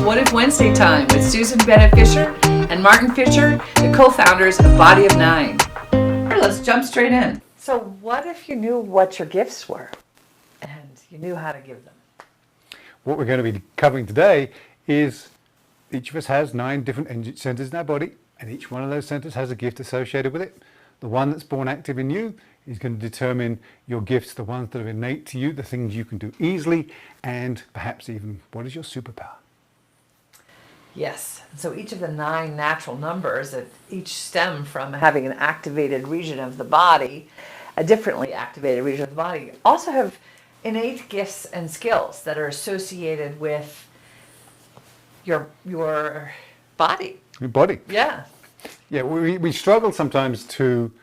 What If Wednesday Time with Susan Bennett Fisher and Martin Fisher, the co-founders of Body of Nine. Here, let's jump straight in. So what if you knew what your gifts were and you knew how to give them? What we're going to be covering today is each of us has 9 different centers in our body, and each one of those centers has a gift associated with it. The one that's born active in you is going to determine your gifts, the ones that are innate to you, the things you can do easily, and perhaps even what is your superpower. Yes. So each of the 9 natural numbers that each stem from having an activated region of the body, a differently activated region of the body, also have innate gifts and skills that are associated with your body. Your body. Yeah. Yeah, we struggle sometimes to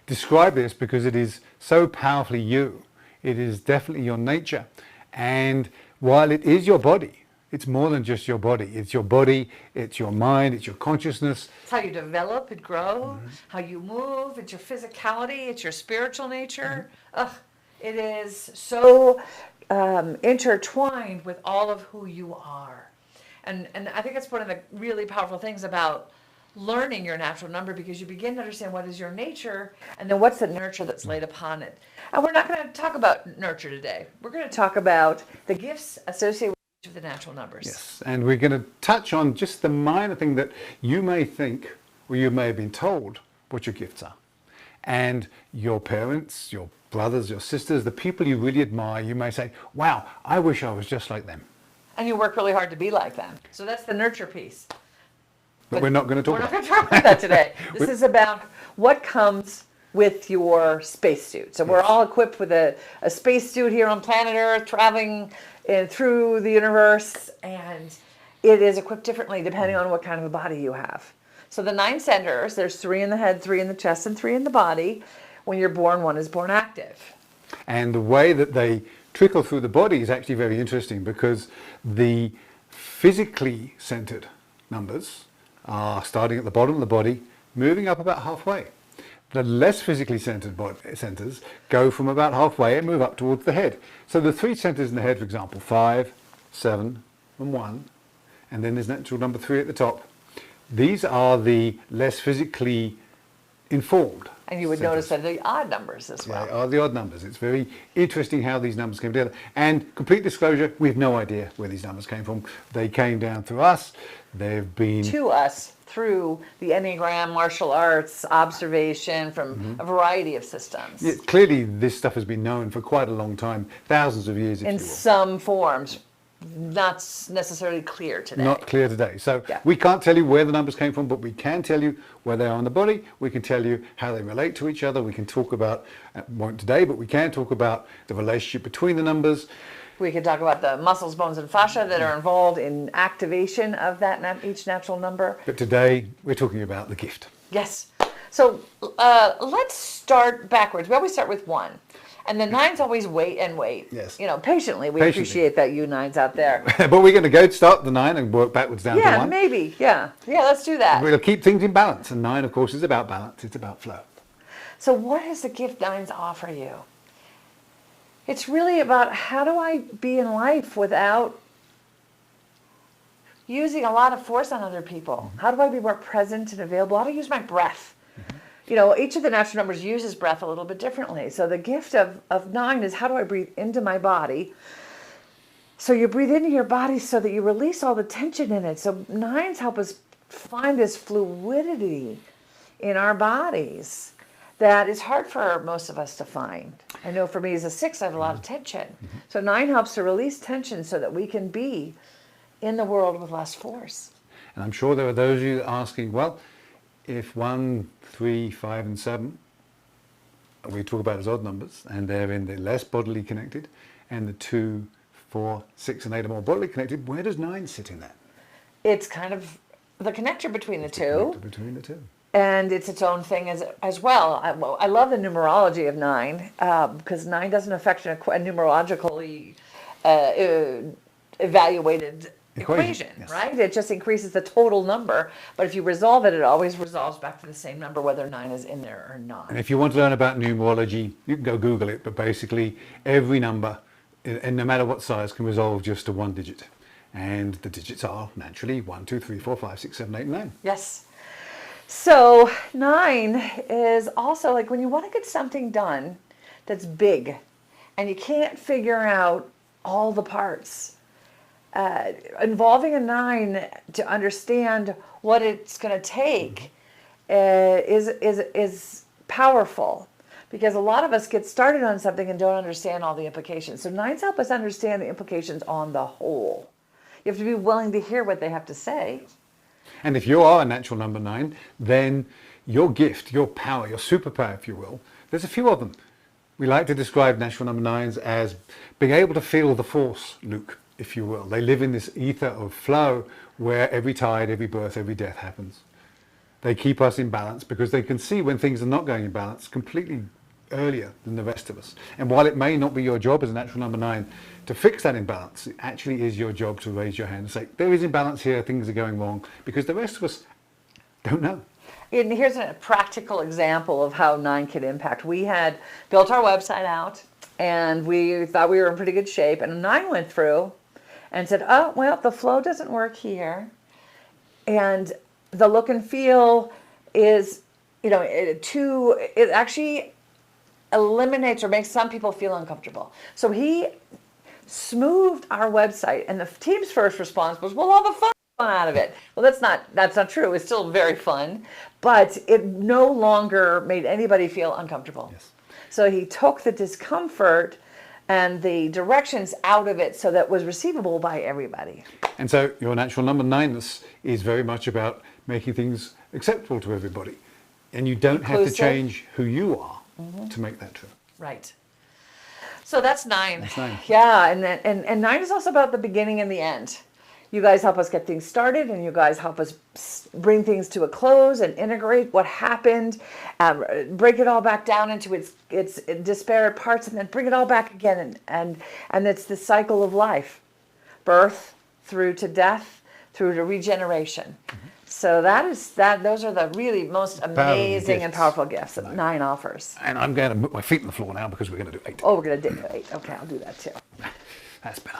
describe this because it is so powerfully you. It is definitely your nature. And while it is your body, it's more than just your body. It's your body, it's your mind, it's your consciousness. It's how you develop and grow, how you move, it's your physicality, it's your spiritual nature. It is so intertwined with all of who you are. And I think that's one of the really powerful things about learning your natural number, because you begin to understand what is your nature and then what's the nurture that's laid upon it. And we're not going to talk about nurture today. We're going to talk about the gifts associated with each of the natural numbers. Yes, and we're going to touch on just the minor thing that you may think, or you may have been told, what your gifts are. And your parents, your brothers, your sisters, the people you really admire, you may say, wow, I wish I was just like them. And you work really hard to be like them. So that's the nurture piece. But we're not going to talk about that. We're not going to talk about that today. This is about what comes with your spacesuit. So we're all equipped with a spacesuit here on planet Earth, traveling through the universe, and it is equipped differently depending on what kind of a body you have. So the 9 centers, there's 3 in the head, 3 in the chest, and 3 in the body. When you're born, one is born active. And the way that they trickle through the body is actually very interesting, because the physically centered numbers are starting at the bottom of the body, moving up about halfway. The less physically centered centers go from about halfway and move up towards the head. So the 3 centers in the head, for example, 5, 7, and 1, and then there's natural number 3 at the top. These are the less physically informed. And you would notice that the odd numbers as well. They are the odd numbers. It's very interesting how these numbers came together. And complete disclosure, we have no idea where these numbers came from. They came down through us. They've been to us through the Enneagram, martial arts, observation from a variety of systems. Yeah, clearly, this stuff has been known for quite a long time, thousands of years, if in you will. some forms. Not necessarily clear today. Not clear today. So we can't tell you where the numbers came from, but we can tell you where they are in the body. We can tell you how they relate to each other. We can talk about, won't today, but we can talk about the relationship between the numbers. We can talk about the muscles, bones, and fascia that are involved in activation of that each natural number. But today, we're talking about the gift. Yes. So let's start backwards. We always start with 1. And the 9s always wait and wait. Yes. You know, patiently. We appreciate that, you 9s out there. But we're going to start the 9 and work backwards down to 1. Yeah, maybe. Yeah, let's do that. We'll keep things in balance. And 9, of course, is about balance. It's about flow. So what does the gift 9s offer you? It's really about, how do I be in life without using a lot of force on other people? How do I be more present and available? How do I use my breath? You know, each of the natural numbers uses breath a little bit differently. So the gift of 9 is, how do I breathe into my body? So you breathe into your body so that you release all the tension in it. So 9s help us find this fluidity in our bodies that is hard for most of us to find. I know for me as a 6, I have a lot of tension. So 9 helps to release tension so that we can be in the world with less force. And I'm sure there are those of you asking, well, if 1, 3, 5, and 7, we talk about as odd numbers, and they're in the less bodily connected, and the 2, 4, 6, and 8 are more bodily connected, where does 9 sit in that? It's kind of the connector between the two. Between the two. And it's its own thing as well. I love the numerology of 9, because 9 doesn't affect a numerologically evaluated equation, yes. Right? It just increases the total number, but if you resolve it, it always resolves back to the same number, whether 9 is in there or not. And if you want to learn about numerology, you can go Google it, but basically every number, and no matter what size, can resolve just to 1 digit. And the digits are naturally 1, 2, 3, 4, 5, 6, 7, 8, and 9. Yes. So 9 is also like when you want to get something done that's big and you can't figure out all the parts. Involving a 9 to understand what it's going to take is powerful, because a lot of us get started on something and don't understand all the implications. So 9s help us understand the implications on the whole. You have to be willing to hear what they have to say. And if you are a natural number 9, then your gift, your power, your superpower, if you will, there's a few of them. We like to describe natural number 9s as being able to feel the force, Luke, if you will. They live in this ether of flow where every tide, every birth, every death happens. They keep us in balance because they can see when things are not going in balance completely earlier than the rest of us. And while it may not be your job as a natural number 9 to fix that imbalance, it actually is your job to raise your hand and say, there is imbalance here, things are going wrong, because the rest of us don't know. And here's a practical example of how 9 can impact. We had built our website out and we thought we were in pretty good shape, and a 9 went through and said, oh, well, the flow doesn't work here. And the look and feel is, it actually eliminates or makes some people feel uncomfortable. So he smoothed our website, and the team's first response was, well, all the fun out of it. Well, that's not true. It's still very fun, but it no longer made anybody feel uncomfortable. Yes. So he took the discomfort and the directions out of it so that it was receivable by everybody. And so your natural number 9ness is very much about making things acceptable to everybody. And you don't have to change who you are to make that true. Right. So that's 9. That's 9. Yeah, and 9 is also about the beginning and the end. You guys help us get things started, and you guys help us bring things to a close and integrate what happened, break it all back down into its disparate parts, and then bring it all back again. And it's the cycle of life, birth through to death, through to regeneration. Mm-hmm. So those are the really most amazing and powerful gifts that 9 offers. And I'm going to put my feet on the floor now because we're going to do 8. Oh, we're going to do 8. Okay, I'll do that too. That's better.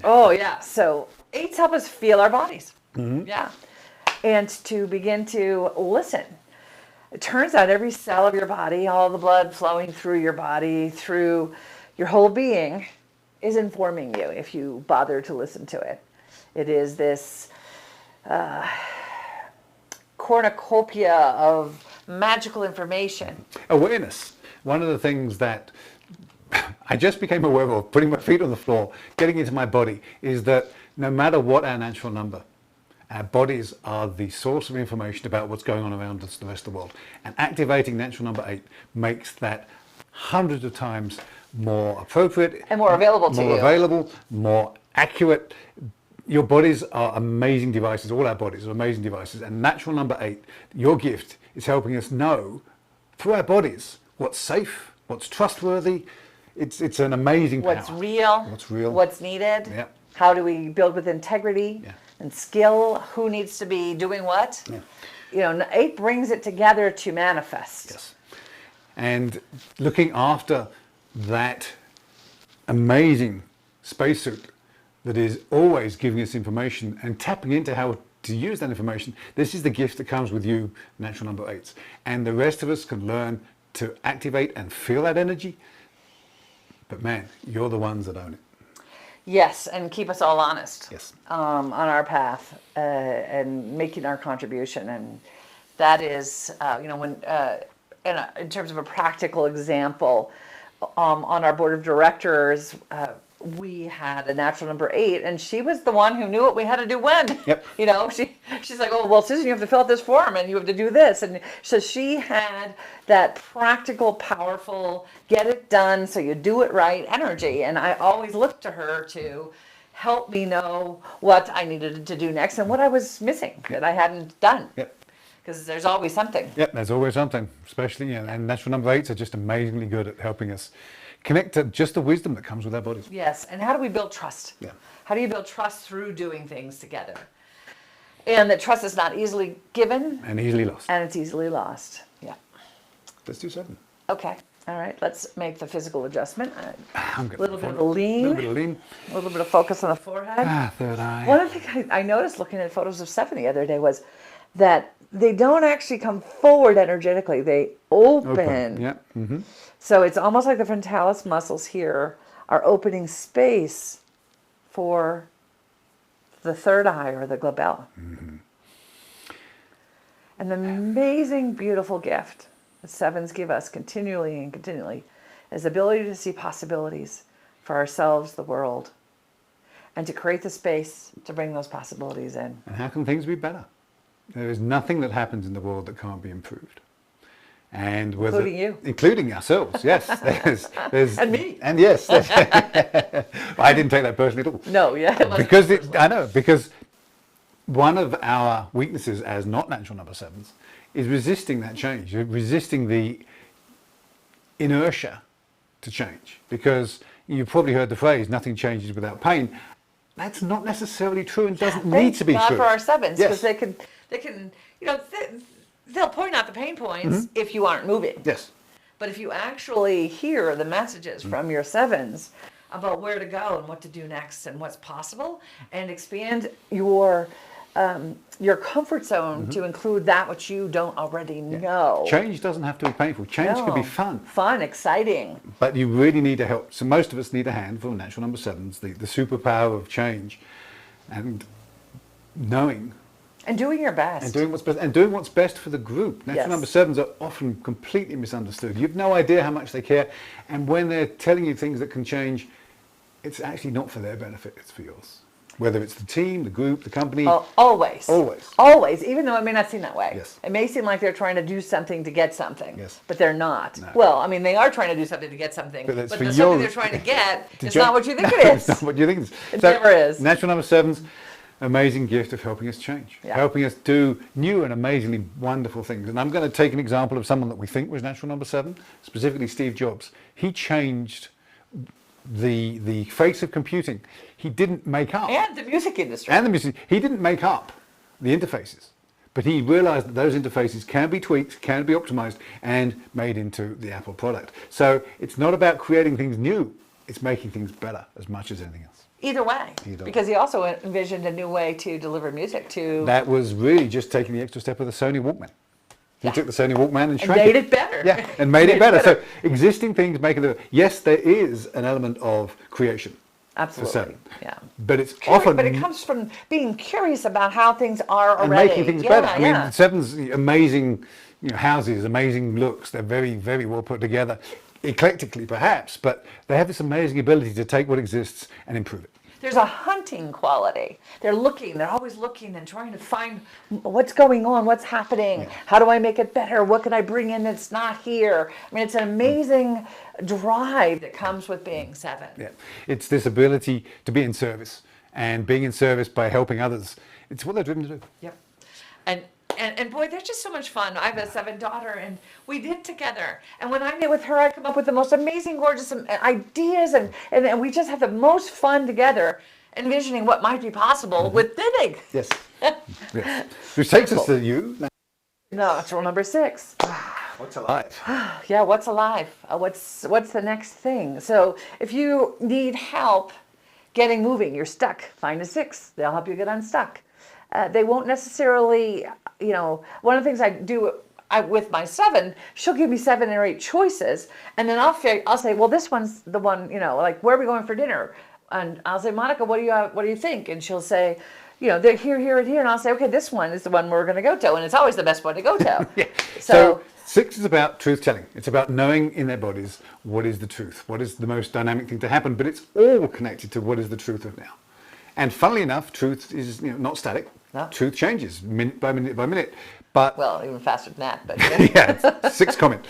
Oh, yeah. So 8s help us feel our bodies. Mm-hmm. Yeah. And to begin to listen. It turns out every cell of your body, all the blood flowing through your body, through your whole being, is informing you if you bother to listen to it. It is this cornucopia of magical information. Awareness. One of the things that I just became aware of, putting my feet on the floor, getting into my body, is that no matter what our natural number, our bodies are the source of information about what's going on around us, the rest of the world. And activating natural number 8 makes that hundreds of times more appropriate. And more available to you. More available, more accurate. Your bodies are amazing devices. All our bodies are amazing devices. And natural number 8, your gift, is helping us know through our bodies what's safe, what's trustworthy. It's an amazing power. What's real, what's needed. Yeah. How do we build with integrity and skill? Who needs to be doing what? Yeah. 8 brings it together to manifest. Yes. And looking after that amazing spacesuit that is always giving us information and tapping into how to use that information, this is the gift that comes with you, natural number 8s. And the rest of us can learn to activate and feel that energy. But man, you're the ones that own it. Yes, and keep us all honest. Yes. On our path and making our contribution. And that is, when in terms of a practical example, on our board of directors, we had a natural number 8, and she was the one who knew what we had to do when. Yep. She's like, oh, well, Susan, you have to fill out this form, and you have to do this. And so she had that practical, powerful, get it done so you do it right energy. And I always looked to her to help me know what I needed to do next and what I was missing that I hadn't done. Yep. Because there's always something. Yep, there's always something, especially, and natural number 8s are just amazingly good at helping us connect to just the wisdom that comes with our bodies. Yes, and how do we build trust? Yeah. How do you build trust through doing things together? And that trust is not easily given. And easily lost. And it's easily lost, yeah. Let's do 7. Okay. All right, let's make the physical adjustment. I'm A good. little bit of a lean, little bit of lean. a little bit of focus on the forehead. Third eye. One of the things I noticed looking at photos of 7 the other day was that they don't actually come forward energetically, they open. Yeah. So it's almost like the frontalis muscles here are opening space for the third eye or the glabella. An amazing, beautiful gift the 7s give us continually and continually is the ability to see possibilities for ourselves, the world, and to create the space to bring those possibilities in. And how can things be better? There is nothing that happens in the world that can't be improved. And Including you. Including ourselves, yes. There's, And me. And yes. I didn't take that personally at all. No, yeah. Because one of our weaknesses as not natural number 7s is resisting that change, resisting the inertia to change. Because you've probably heard the phrase, nothing changes without pain. That's not necessarily true and doesn't need to be Not true. for our 7s, because Yes. they can, they'll point out the pain points if you aren't moving. Yes. But if you actually hear the messages from your 7s about where to go and what to do next and what's possible, and expand your comfort zone to include that which you don't already know. Change doesn't have to be painful. Change can be No. fun. Fun, exciting. But you really need a help. So most of us need a hand for natural number 7s, the superpower of change and knowing And doing your best. and doing what's best for the group. Natural Yes. number 7s are often completely misunderstood. You've no idea how much they care. And when they're telling you things that can change, it's actually not for their benefit, it's for yours. Whether it's the team, the group, the company. Always. Always. Always, even though it may not seem that way. Yes. It may seem like they're trying to do something to get something. Yes. But they're not. No. Well, I mean, they are trying to do something to get something. But But, it's the for something your- they're trying to get is ju- not what you think No, it It's is. not what you think it is. It never is. Natural number 7s, amazing gift of helping us change, Yeah. helping us do new and amazingly wonderful things. And I'm going to take an example of someone that we think was natural number 7, specifically Steve Jobs. He changed the face of computing. He didn't make up. And the music industry. And the music. He didn't make up the interfaces. But he realized that those interfaces can be tweaked, can be optimized, and made into the Apple product. So it's not about creating things new. It's making things better as much as anything else. Either way. Either way. Because he also envisioned a new way to deliver music to... That was really just taking the extra step of the Sony Walkman. He Yeah. took the Sony Walkman and and shrank made it better. Yeah, and made it better. So existing things making it. Yes, there is an element of creation. Absolutely. For 7. Yeah. But it's often But it comes from being curious about how things are and already. making things Yeah, better. I yeah. mean, 7's amazing, houses, amazing looks. They're very, very well put together, eclectically perhaps, but they have this amazing ability to take what exists and improve it. There's a hunting quality. They're always looking and trying to find what's going on, what's happening, how do I make it better, what can I bring in that's not here. I mean, it's an amazing drive that comes with being 7. Yeah, it's this ability to be in service and being in service by helping others. It's what they're driven to do. Yep. And boy, they're just so much fun. I have a 7 daughter, and we did together. And when I meet with her, I come up with the most amazing, gorgeous ideas, and we just have the most fun together, envisioning what might be possible with knitting. Yes. Yes. Which takes us to you. Natural number 6. What's alive? Yeah, what's alive? What's the next thing? So if you need help getting moving, you're stuck, find a 6. They'll help you get unstuck. They won't necessarily, one of the things I do with my 7, she'll give me 7 or 8 choices, and then I'll say, well, this one's the one, like, where are we going for dinner? And I'll say, Monica, what do you think? And she'll say, they're here, here, and here, and I'll say, okay, this one is the one we're going to go to, and it's always the best one to go to. Yeah. So 6 is about truth telling. It's about knowing in their bodies what is the truth, what is the most dynamic thing to happen, but it's all connected to what is the truth of now. And funnily enough, truth is not static. No. Truth changes minute by minute by minute. But well, even faster than that, but yeah, it's 6 comment.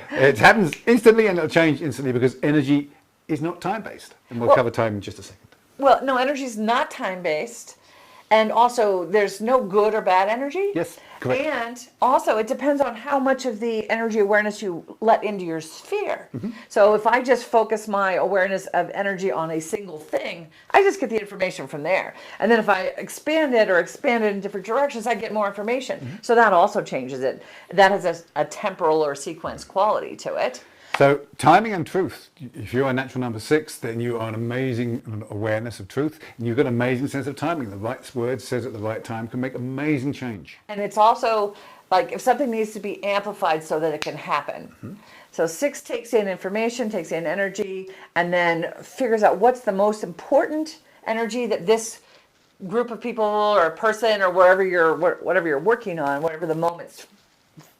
It happens instantly and it'll change instantly because energy is not time-based. And we'll cover time in just a second. Well, no, energy is not time-based. And also, there's no good or bad energy. Yes, correct. And also, it depends on how much of the energy awareness you let into your sphere. So if I just focus my awareness of energy on a single thing, I just get the information from there. And then if I expand it in different directions, I get more information. So that also changes it. That has a temporal or sequence quality to it. So timing and truth. If you're a natural number 6, then you are an amazing awareness of truth, and you've got an amazing sense of timing. The right word says at the right time can make amazing change. And it's also like if something needs to be amplified so that it can happen. So 6 takes in information, takes in energy, and then figures out what's the most important energy that this group of people or a person or whatever you're working on, whatever the moment's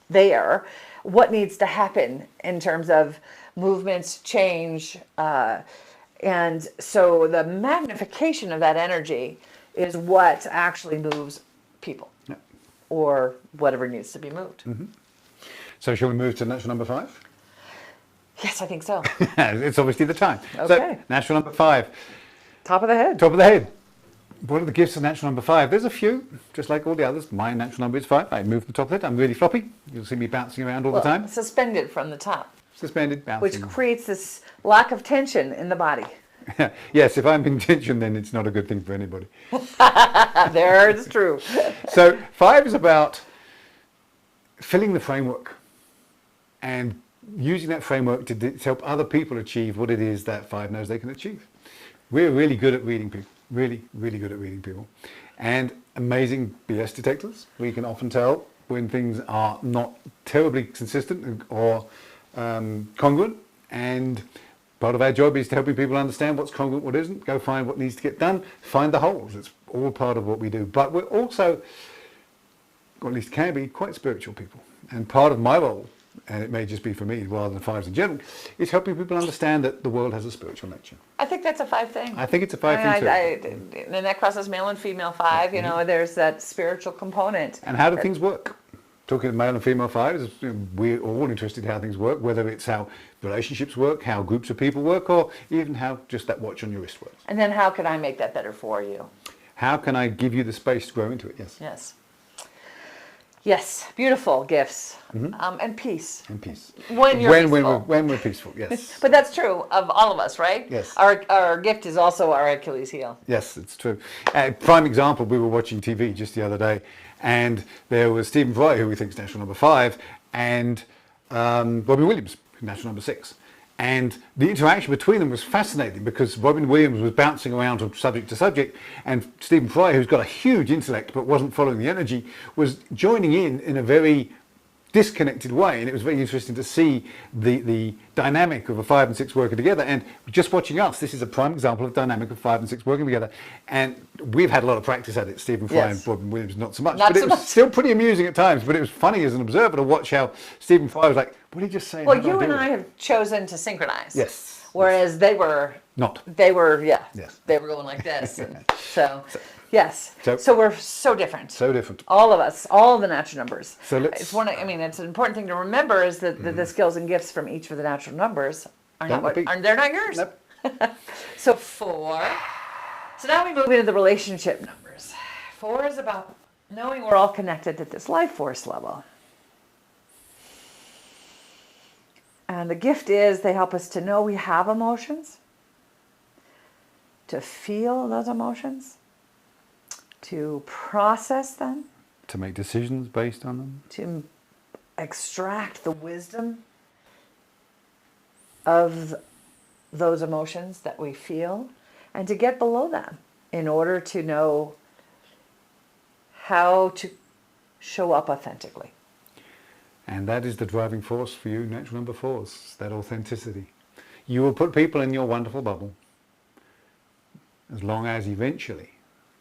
there, what needs to happen in terms of movements, change, and so the magnification of that energy is what actually moves people or whatever needs to be moved. So shall we move to natural number 5? Yes, I think so. It's obviously the time. Okay. So natural number 5. Top of the head. Top of the head. What are the gifts of natural number 5? There's a few, just like all the others. My natural number is 5. I move to the top of it. I'm really floppy. You'll see me bouncing around all the time. Suspended from the top, Suspended, bouncing. which creates this lack of tension in the body. Yes, if I'm in tension, then it's not a good thing for anybody. There, it's true. So 5 is about filling the framework and using that framework to help other people achieve what it is that 5 knows they can achieve. We're really good at reading people. Really, really good at reading people. And amazing BS detectors. We can often tell when things are not terribly consistent or congruent. And part of our job is to helping people understand what's congruent, what isn't, go find what needs to get done, find the holes. It's all part of what we do. But we're also, or at least can be, quite spiritual people. And part of my role, and it may just be for me rather than 5s in general, is helping people understand that the world has a spiritual nature. I think that's a 5 thing. I think it's a 5 thing too. And that crosses male and female 5. You know, there's that spiritual component. And how do things work? Talking of male and female 5s, we're all interested in how things work, whether it's how relationships work, how groups of people work, or even how just that watch on your wrist works. And then how can I make that better for you? How can I give you the space to grow into it? Yes. Yes. Yes, beautiful gifts. And peace. And peace. When you're peaceful. When we're peaceful, yes. But that's true of all of us, right? Yes. Our gift is also our Achilles heel. Yes, it's true. Prime example, we were watching TV just the other day, and there was Stephen Fry, who we think is national number 5, and Robin Williams, national number 6. And the interaction between them was fascinating because Robin Williams was bouncing around from subject to subject, and Stephen Fry, who's got a huge intellect but wasn't following the energy, was joining in a very disconnected way. And it was very interesting to see the dynamic of a 5 and 6 working together. And just watching us, this is a prime example of dynamic of 5 and 6 working together. And we've had a lot of practice at it, Stephen Fry and Robin Williams, not so much. But it was still pretty amusing at times. But it was funny as an observer to watch how Stephen Fry was like, what did he just say? Well, you and I have chosen to synchronize. Yes. Whereas they were not. They were, Yes. They were going like this. And yes. So we're so different. So different. All of us, all the natural numbers. So let's. It's it's an important thing to remember is that the skills and gifts from each of the natural numbers are they're not yours. Nope. So 4. So now we move into the relationship numbers. 4 is about knowing we're all connected at this life force level. And the gift is they help us to know we have emotions, to feel those emotions, to process them, to make decisions based on them, to extract the wisdom of those emotions that we feel, and to get below them in order to know how to show up authentically. And that is the driving force for you, natural number 4s, that authenticity. You will put people in your wonderful bubble as long as eventually,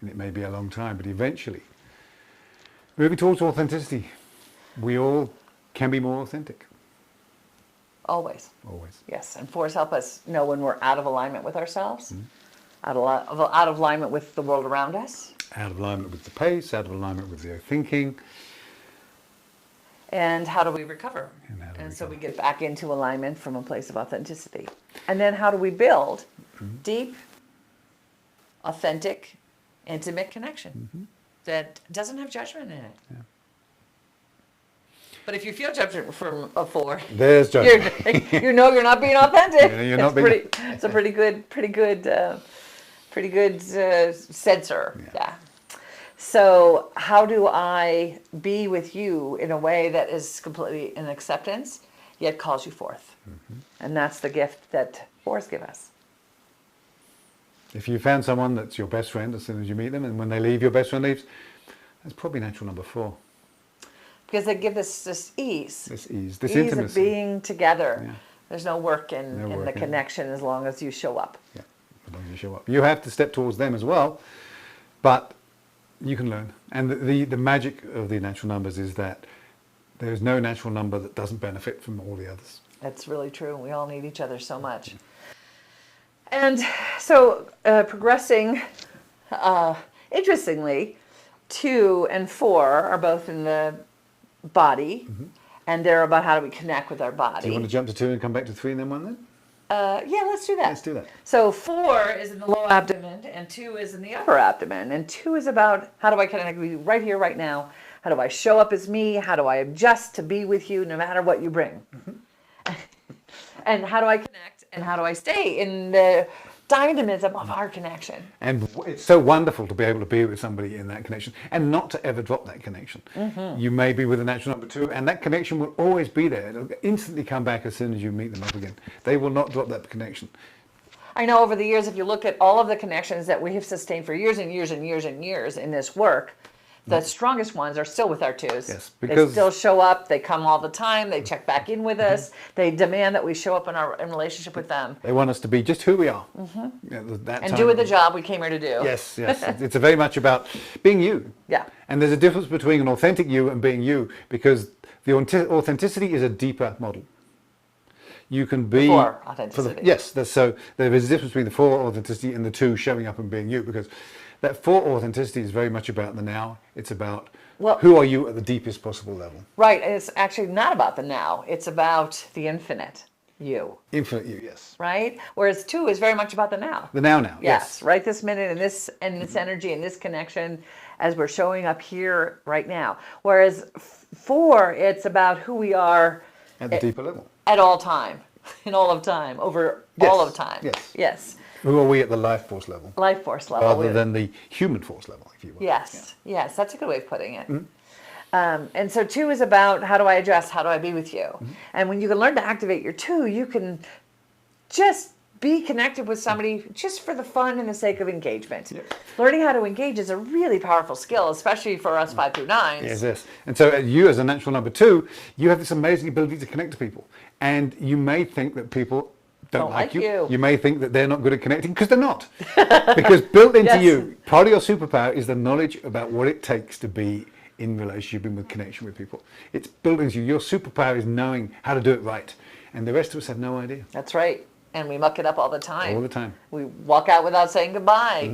and it may be a long time, but eventually, moving towards authenticity, we all can be more authentic. Always. Always. Yes, and 4s help us know when we're out of alignment with ourselves, out of alignment with the world around us. Out of alignment with the pace, out of alignment with their thinking. And how do we recover? And so we get back into alignment from a place of authenticity. And then how do we build deep, authentic, intimate connection that doesn't have judgment in it? Yeah. But if you feel judgment from a 4, there's judgment. you know you're not being authentic. You're not being. It's a pretty good sensor. Yeah. So how do I be with you in a way that is completely in acceptance yet calls you forth. And that's the gift that fours give us. If you found someone that's your best friend as soon as you meet them, and when they leave, your best friend leaves, that's probably natural number 4. Because they give this ease. This ease, this Ease intimacy. of being together. Yeah. There's no work in No work, the yeah. connection as long as you show up. Yeah, as long as you show up. You have to step towards them as well, but you can learn. And the magic of the natural numbers is that there's no natural number that doesn't benefit from all the others. That's really true. We all need each other so much. And so progressing, interestingly, 2 and 4 are both in the body, and they're about how do we connect with our body. Do you want to jump to 2 and come back to 3 and then 1 then? Yeah, let's do that. Let's do that. So 4 is in the lower abdomen, and 2 is in the upper abdomen. And 2 is about how do I connect with you right here, right now? How do I show up as me? How do I adjust to be with you no matter what you bring? And how do I connect? And how do I stay in the dynamism of our connection? And it's so wonderful to be able to be with somebody in that connection and not to ever drop that connection. You may be with a natural number 2 and that connection will always be there. It'll instantly come back as soon as you meet them up again. They will not drop that connection. I know over the years, if you look at all of the connections that we have sustained for years and years and years and years in this work, the strongest ones are still with our 2s. Yes, they because- still show up. They come all the time. They check back in with us. They demand that we show up in relationship with them They want us to be just who we are. and do the job we came here to do. Yes, yes. It's very much about being you. Yeah. And there's a difference between an authentic you and being you, because the authenticity is a deeper model. You can be... For authenticity. Yes, so there is a difference between the 4 authenticity and the 2 showing up and being you, because that 4 authenticity is very much about the now. It's about who are you at the deepest possible level. Right. And it's actually not about the now. It's about the infinite you. Infinite you, yes. Right? Whereas 2 is very much about the now. The now, Yes, right this minute and this energy and this connection as we're showing up here right now. Whereas 4, it's about who we are At the deeper level. at all time, in all of time, over all of time. Yes. Yes. Who are we at the life force level? Life force level. Rather than the human force level, if you will. Yes. Yes, that's a good way of putting it. And so 2 is about how do I adjust? How do I be with you? And when you can learn to activate your 2, you can just be connected with somebody just for the fun and the sake of engagement. Learning how to engage is a really powerful skill, especially for us 5 through 9s. Yes, yes. And so you as a natural number 2, you have this amazing ability to connect to people. And you may think that people don't like you. You may think that they're not good at connecting, because they're not. Because built into you, part of your superpower is the knowledge about what it takes to be in relationship and with connection with people. It's built into you. Your superpower is knowing how to do it right. And the rest of us have no idea. That's right. And we muck it up all the time. All the time. We walk out without saying goodbye.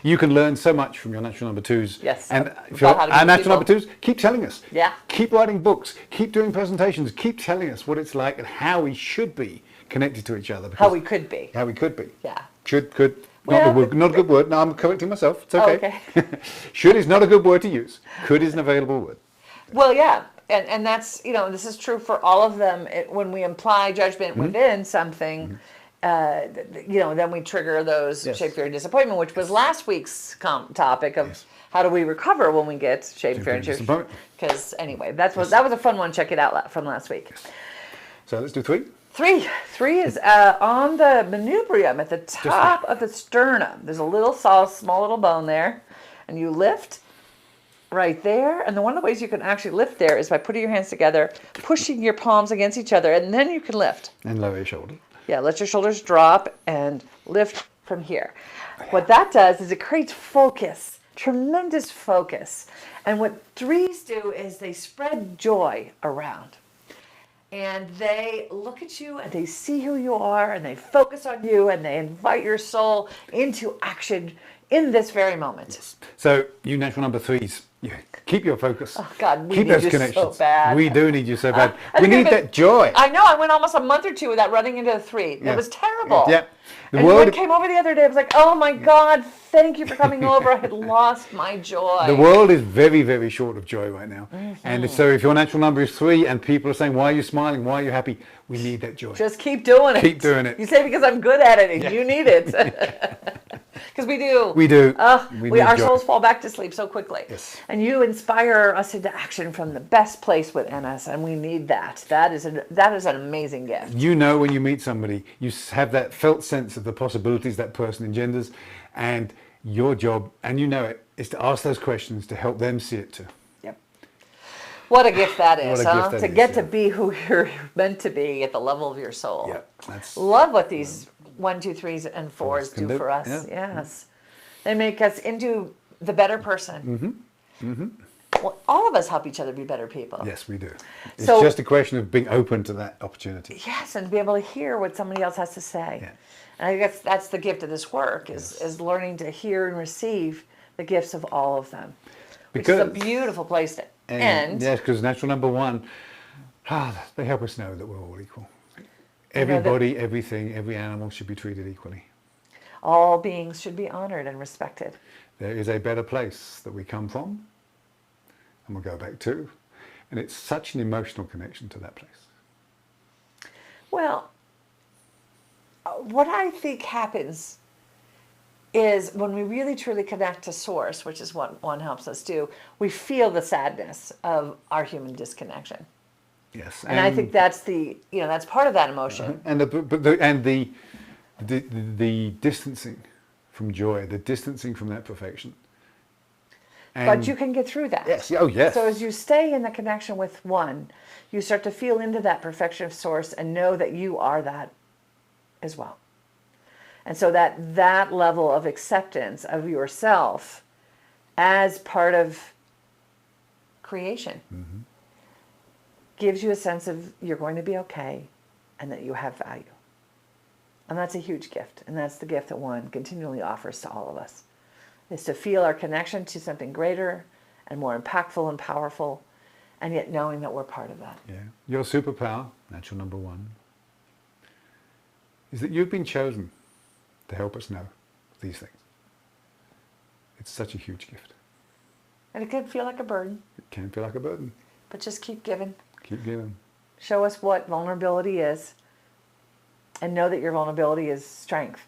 You can learn so much from your natural number 2s. Yes. And if you're our natural number 2s, keep telling us. Yeah. Keep writing books. Keep doing presentations. Keep telling us what it's like and how we should be connected to each other. How we could be. How we could be. Yeah. Should, could. Well, Not a good word. No, I'm correcting myself. It's okay. Okay. Should is not a good word to use. Could is an available word. Well, yeah. And that's, this is true for all of them. When we imply judgment within something, then we trigger those shape, fear, and disappointment, which was last week's topic of how do we recover when we get shape, fear, and disappointment. Because anyway, that was a fun one. Check it out from last week. So let's do 3. 3 is on the manubrium at the top of the sternum. There's a little small little bone there, and you lift right there. And one of the ways you can actually lift there is by putting your hands together, pushing your palms against each other, and then you can lift. And lower your shoulder. Yeah, let your shoulders drop and lift from here. What that does is it creates focus, tremendous focus. And what 3s do is they spread joy around. And they look at you and they see who you are and they focus on you and they invite your soul into action in this very moment. So you natural number 3s, keep your focus. Oh God, we keep need those you connections. so bad. We do need you so bad. I We think need that joy. I know. I went almost a month or 2 without running into a 3. Yeah. It was terrible. Yeah. And when it came over the other day, I was like, oh my God, thank you for coming over. I had lost my joy. The world is very, very short of joy right now. And so if your natural number is 3 and people are saying, why are you smiling? Why are you happy? We need that joy. Just keep doing it. Keep doing it. You say because I'm good at it and you need it. Because we do. We do. We need our joy. souls fall back to sleep so quickly. Yes. And you inspire us into action from the best place within us, and we need that. That is an amazing gift. You know, when you meet somebody, you have that felt sense of the possibilities that person engenders, and your job, and you know it, is to ask those questions to help them see it too. Yep. What a gift that is, What a gift that to is, get yeah. to be who you're meant to be at the level of your soul. Yeah, that's Love what these 1, 2, 3s, and 4s can do do. for us. Yeah. Yes. They make us into the better person. Mm-hmm. Well, all of us help each other be better people. Yes, we do. It's So- just a question of being open to that opportunity. Yes, and to be able to hear what somebody else has to say. Yeah. And I guess that's the gift of this work, is learning to hear and receive the gifts of all of them. Which is a Because- beautiful place to And end. yes, because natural number 1, they help us know that we're all equal. that- Everybody, everything, every animal should be treated equally. All beings should be honored and respected. There is a better place that we come from, and we'll go back to. And it's such an emotional connection to that place. Well, what I think happens is when we really truly connect to source, which is what one helps us do, we feel the sadness of our human disconnection. Yes, And I think that's that's part of that emotion. and the distancing from joy, the distancing from that perfection. But you can get through that. Yes. Oh, yes. So as you stay in the connection with one, you start to feel into that perfection of source and know that you are that as well. And so that level of acceptance of yourself as part of creation gives you a sense of you're going to be okay and that you have value. And that's a huge gift. And that's the gift that one continually offers to all of us, is to feel our connection to something greater and more impactful and powerful, and yet knowing that we're part of that. Yeah. Your superpower, natural number 1, is that you've been chosen to help us know these things. It's such a huge gift. And it can feel like a burden, It can feel like a burden. but just keep giving. Keep giving. Show us what vulnerability is, and know that your vulnerability is strength.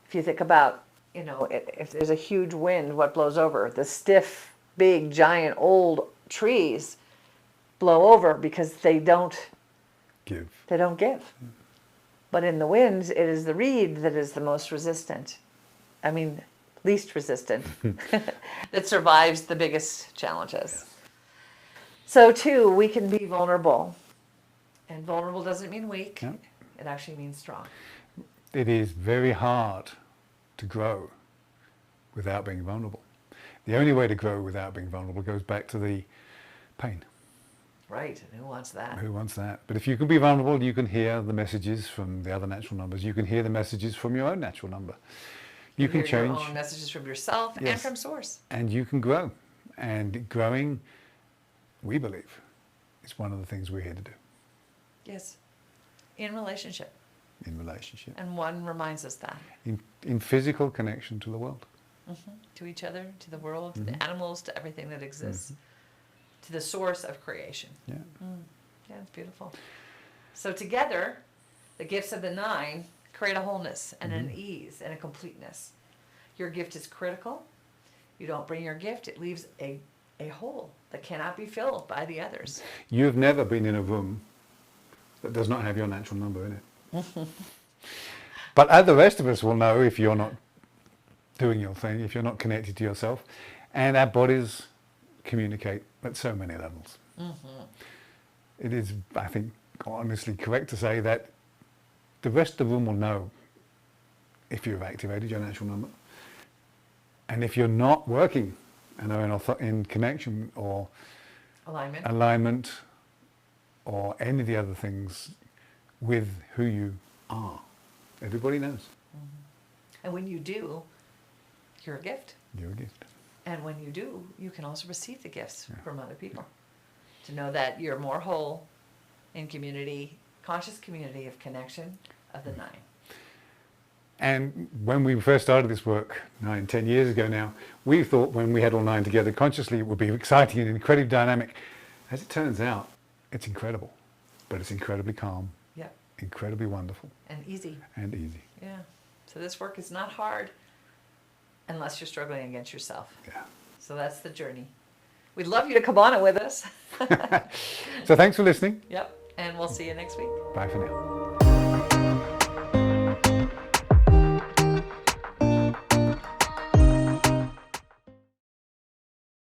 If you think about, if there's a huge wind, what blows over? The stiff, big, giant, old trees blow over because they don't Give. give. But in the wind, it is the reed that is the most resistant. I mean, least resistant, that survives the biggest challenges. So too, we can be vulnerable. And vulnerable doesn't mean weak. Yeah. It actually means strong. It is very hard to grow without being vulnerable. The only way to grow without being vulnerable goes back to the pain. Right, and who wants that? Who wants that? But if you can be vulnerable, you can hear the messages from the other natural numbers. You can hear the messages from your own natural number. You can hear change. your own messages from yourself and Yes. from source. And you can grow. And growing, we believe, is one of the things we're here to do Yes. In relationship. in relationship, And one reminds us that. in physical connection to the world. To each other, to the world, to the animals, to everything that exists. To the source of creation. Yeah. Yeah, it's beautiful. So together, the gifts of the 9 create a wholeness and an ease and a completeness. Your gift is critical. You don't bring your gift, it leaves a hole that cannot be filled by the others. You've never been in a room that does not have your natural number in it. But the rest of us will know if you're not doing your thing, if you're not connected to yourself. And our bodies communicate at so many levels. It is, I think, honestly correct to say that the rest of the room will know if you've activated your natural number. And if you're not working and are in connection or alignment or any of the other things with who you are, everybody knows. And when you do, you're a gift. You're a gift. And when you do, you can also receive the gifts from other people. To know that you're more whole in community, conscious community of connection of the 9. And when we first started this work 10 years ago now, we thought when we had all 9 together consciously it would be exciting and incredibly dynamic. As it turns out, it's incredible, but it's incredibly calm, Yep. incredibly wonderful And easy. and easy. Yeah. So this work is not hard. unless you're struggling against yourself. Yeah. So that's the journey. We'd love you to come on it with us. So thanks for listening. Yep. And we'll see you next week. Bye for now.